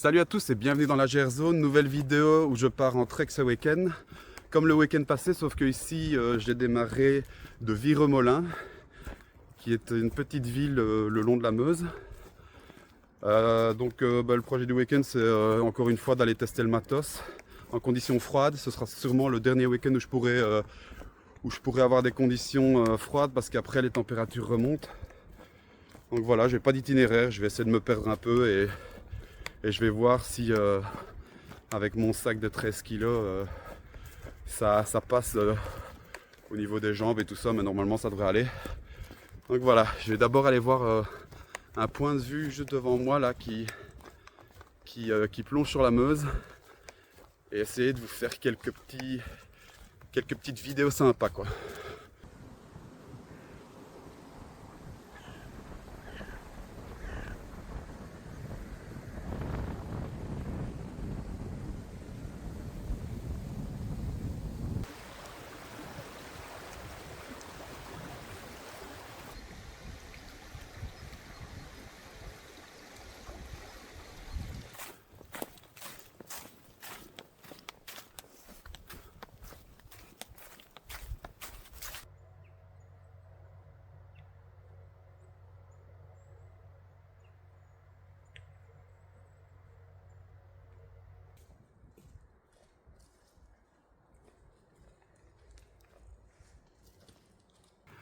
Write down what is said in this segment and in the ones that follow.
Salut à tous et bienvenue dans la GR Zone, nouvelle vidéo où je pars en trek ce week-end. Comme le week-end passé, sauf que ici j'ai démarré de Viremolin, qui est une petite ville le long de la Meuse. Le projet du week-end c'est encore une fois d'aller tester le matos en conditions froides. Ce sera sûrement le dernier week-end où je pourrais avoir des conditions froides parce qu'après les températures remontent. Donc voilà, j'ai pas d'itinéraire, je vais essayer de me perdre un peu et je vais voir si avec mon sac de 13 kg ça passe au niveau des jambes et tout ça, mais normalement ça devrait aller. Donc voilà, je vais d'abord aller voir un point de vue juste devant moi là qui plonge sur la Meuse et essayer de vous faire quelques petites vidéos sympas quoi.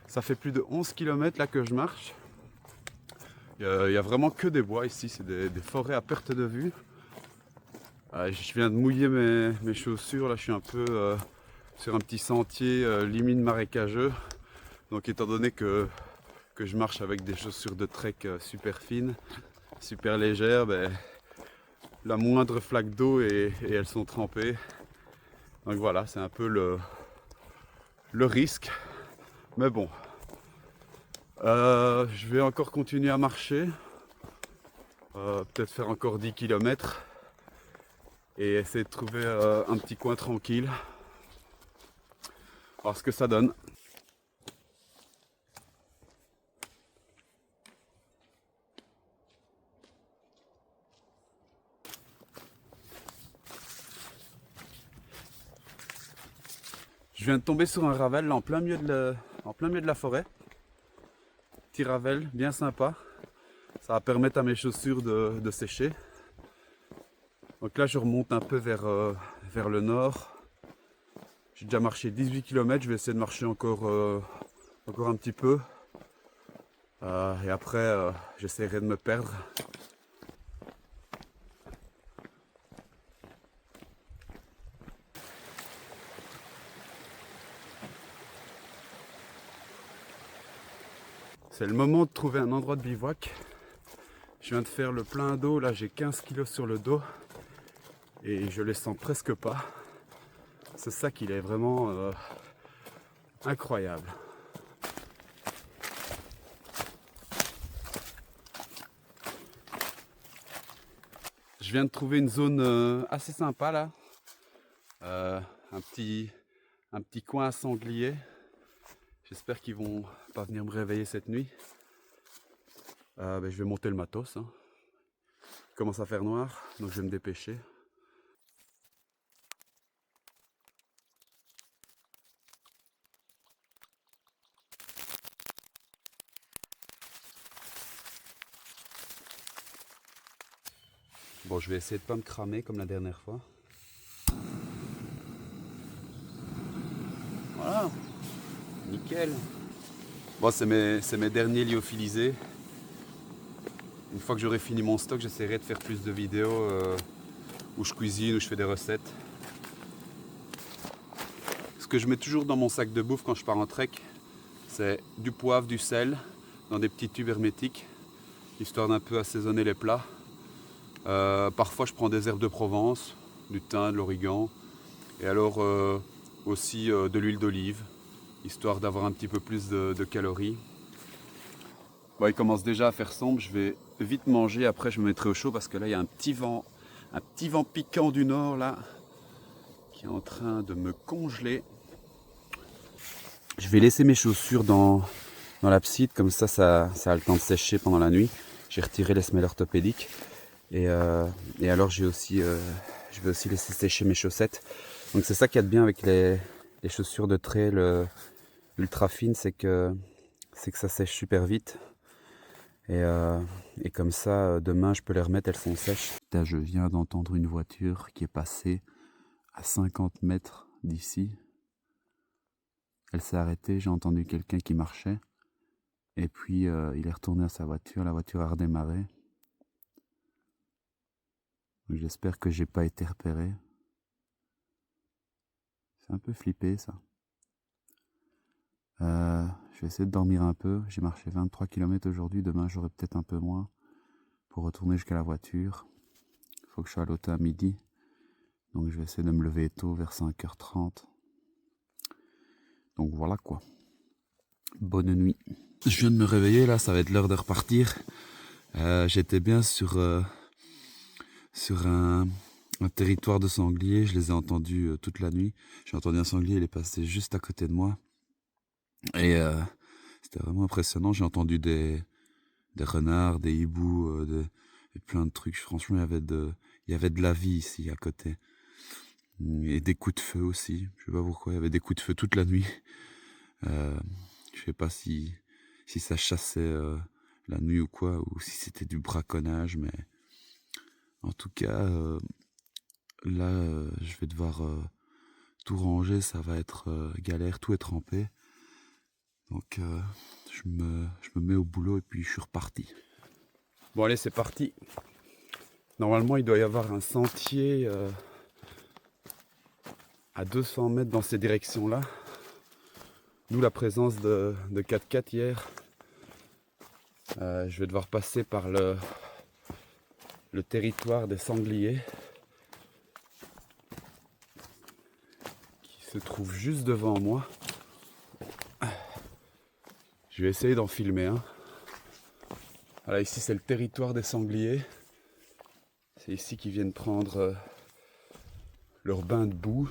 Ça fait plus de 11 km là que je marche. Il y a vraiment que des bois ici, c'est des forêts à perte de vue. Je viens de mouiller mes chaussures, là je suis un peu sur un petit sentier limite marécageux. Donc étant donné que je marche avec des chaussures de trek super fines, super légères, la moindre flaque d'eau et elles sont trempées. Donc voilà, c'est un peu le risque. Mais bon, je vais encore continuer à marcher, peut-être faire encore 10 km et essayer de trouver un petit coin tranquille, voir ce que ça donne. Je viens de tomber sur un ravel là, en plein milieu de la forêt. Petit ravel bien sympa. Ça va permettre à mes chaussures de sécher. Donc là je remonte un peu vers le nord. J'ai déjà marché 18 km, je vais essayer de marcher encore un petit peu. Et après j'essaierai de me perdre. C'est le moment de trouver un endroit de bivouac. Je viens de faire le plein d'eau, là j'ai 15 kg sur le dos et je les sens presque pas. C'est ça qu'il est vraiment incroyable. Je viens de trouver une zone assez sympa là. Un petit coin à sanglier. J'espère qu'ils vont pas venir me réveiller cette nuit. Je vais monter le matos. Hein. Il commence à faire noir, donc je vais me dépêcher. Bon, je vais essayer de pas me cramer comme la dernière fois. Voilà, nickel. Bon, c'est mes derniers lyophilisés. Une fois que j'aurai fini mon stock, j'essaierai de faire plus de vidéos où je cuisine, où je fais des recettes. Ce que je mets toujours dans mon sac de bouffe quand je pars en trek, c'est du poivre, du sel, dans des petits tubes hermétiques, histoire d'un peu assaisonner les plats. Parfois je prends des herbes de Provence, du thym, de l'origan, et alors aussi de l'huile d'olive, histoire d'avoir un petit peu plus de calories. Bon, il commence déjà à faire sombre, je vais vite manger, après je me mettrai au chaud parce que là il y a un petit vent piquant du nord là, qui est en train de me congeler. Je vais laisser mes chaussures dans la psytte, comme ça a le temps de sécher pendant la nuit. J'ai retiré les semelles orthopédiques. Et alors je vais aussi laisser sécher mes chaussettes. Donc c'est ça qu'il y a de bien avec les chaussures de trail ultra fines, c'est que ça sèche super vite. Et comme ça, demain je peux les remettre, elles sont sèches. Là, je viens d'entendre une voiture qui est passée à 50 mètres d'ici. Elle s'est arrêtée, j'ai entendu quelqu'un qui marchait. Et puis il est retourné à sa voiture, la voiture a redémarré. J'espère que j'ai pas été repéré. C'est un peu flippé ça. Je vais essayer de dormir un peu. J'ai marché 23 km aujourd'hui. Demain j'aurai peut-être un peu moins pour retourner jusqu'à la voiture. Il faut que je sois à l'auto à midi. Donc je vais essayer de me lever tôt vers 5h30. Donc voilà quoi. Bonne nuit. Je viens de me réveiller là, ça va être l'heure de repartir. J'étais bien sur un territoire de sangliers. Je les ai entendus toute la nuit. J'ai entendu un sanglier, il est passé juste à côté de moi. Et c'était vraiment impressionnant. J'ai entendu des renards, des hiboux, et plein de trucs. Franchement, il y avait de la vie ici à côté. Et des coups de feu aussi. Je sais pas pourquoi, il y avait des coups de feu toute la nuit. Je sais pas si ça chassait la nuit ou quoi, ou si c'était du braconnage, mais en tout cas, là, je vais devoir tout ranger, ça va être galère, tout est trempé. Donc je me mets au boulot et puis je suis reparti. Bon allez, c'est parti. Normalement, il doit y avoir un sentier à 200 mètres dans ces directions-là. D'où la présence de 4x4 hier. Je vais devoir passer par le territoire des sangliers qui se trouve juste devant moi. Je vais essayer d'en filmer un. Voilà, ici c'est le territoire des sangliers. C'est ici qu'ils viennent prendre leur bain de boue.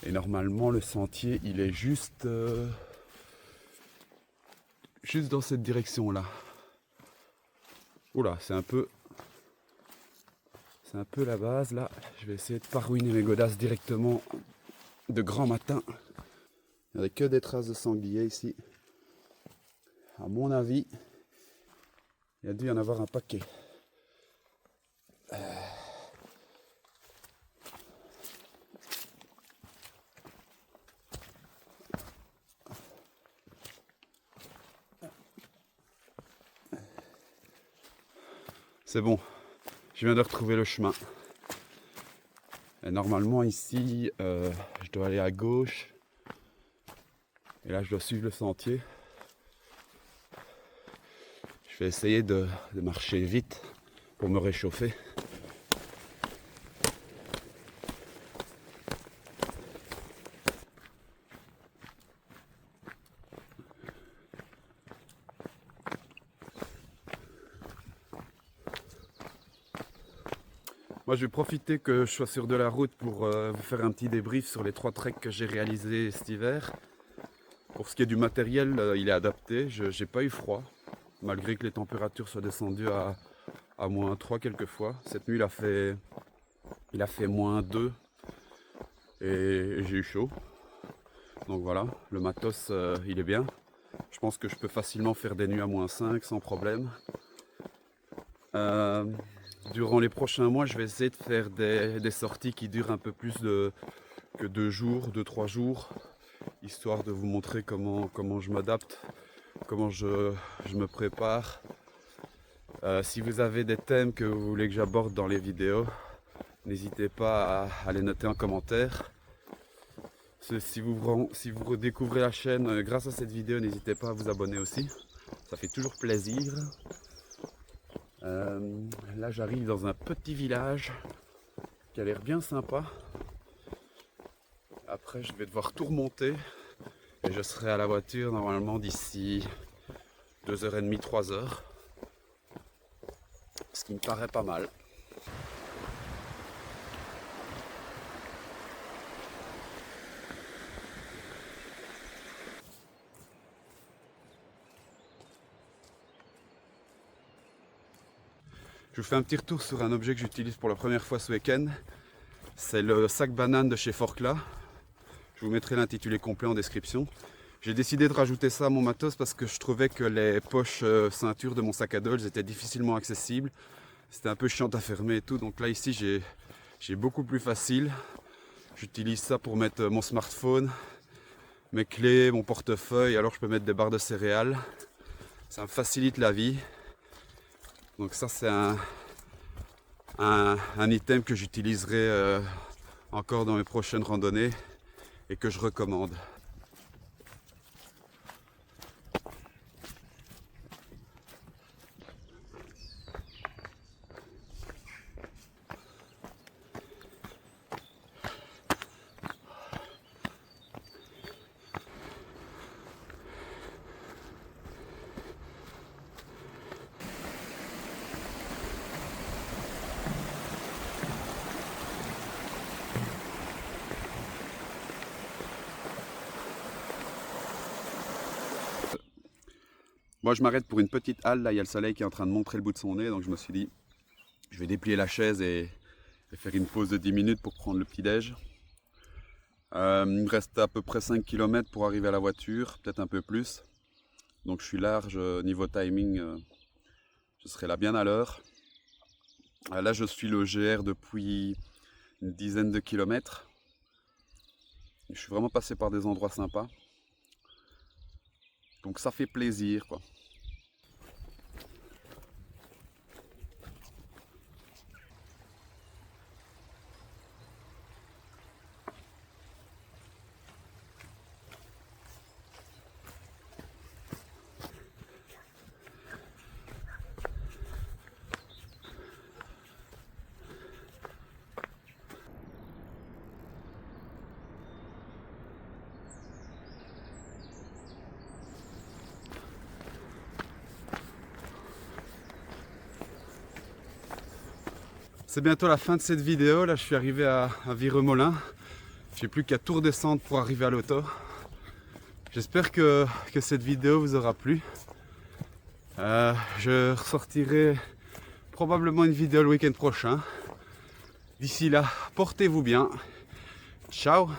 Et normalement le sentier il est juste dans cette direction là. Oula, c'est un peu la base là. Je vais essayer de pas ruiner mes godasses directement de grand matin. Il n'y a que des traces de sangliers ici. À mon avis, il y a dû y en avoir un paquet. C'est bon, je viens de retrouver le chemin. Et normalement ici, je dois aller à gauche. Et là, je dois suivre le sentier. Je vais essayer de marcher vite pour me réchauffer. Moi, je vais profiter que je sois sur de la route pour vous faire un petit débrief sur les 3 treks que j'ai réalisés cet hiver. Pour ce qui est du matériel, il est adapté. Je n'ai pas eu froid, malgré que les températures soient descendues à -3 quelquefois. Cette nuit, il a fait -2 et j'ai eu chaud. Donc voilà, le matos, il est bien. Je pense que je peux facilement faire des nuits à -5 sans problème. Durant les prochains mois, je vais essayer de faire des sorties qui durent un peu plus que 2 jours, 2-3 jours, histoire de vous montrer comment je m'adapte, comment je me prépare. Si vous avez des thèmes que vous voulez que j'aborde dans les vidéos, n'hésitez pas à les noter en commentaire. Si vous redécouvrez la chaîne grâce à cette vidéo, n'hésitez pas à vous abonner aussi, ça fait toujours plaisir. Là j'arrive dans un petit village qui a l'air bien sympa. Après je vais devoir tout remonter et je serai à la voiture normalement d'ici 2h30, 3h. Ce qui me paraît pas mal. Je vous fais un petit retour sur un objet que j'utilise pour la première fois ce week-end. C'est le sac banane de chez Forclaz. Je vous mettrai l'intitulé complet en description. J'ai décidé de rajouter ça à mon matos parce que je trouvais que les poches ceinture de mon sac à dos elles étaient difficilement accessibles. C'était un peu chiant à fermer et tout. Donc là ici j'ai beaucoup plus facile. J'utilise ça pour mettre mon smartphone, mes clés, mon portefeuille. Alors je peux mettre des barres de céréales. Ça me facilite la vie. Donc ça c'est un item que j'utiliserai encore dans mes prochaines randonnées et que je recommande. Moi je m'arrête pour une petite halle, là il y a le soleil qui est en train de montrer le bout de son nez, donc je me suis dit je vais déplier la chaise et faire une pause de 10 minutes pour prendre le petit déj. Il me reste à peu près 5 km pour arriver à la voiture, peut-être un peu plus. Donc je suis large niveau timing, je serai là bien à l'heure. Là je suis le GR depuis une dizaine de kilomètres. Je suis vraiment passé par des endroits sympas. Donc ça fait plaisir quoi. C'est bientôt la fin de cette vidéo, là je suis arrivé à Viremolin. J'ai plus qu'à tout redescendre pour arriver à l'auto. J'espère que cette vidéo vous aura plu. Je ressortirai probablement une vidéo le week-end prochain. D'ici là, portez-vous bien. Ciao!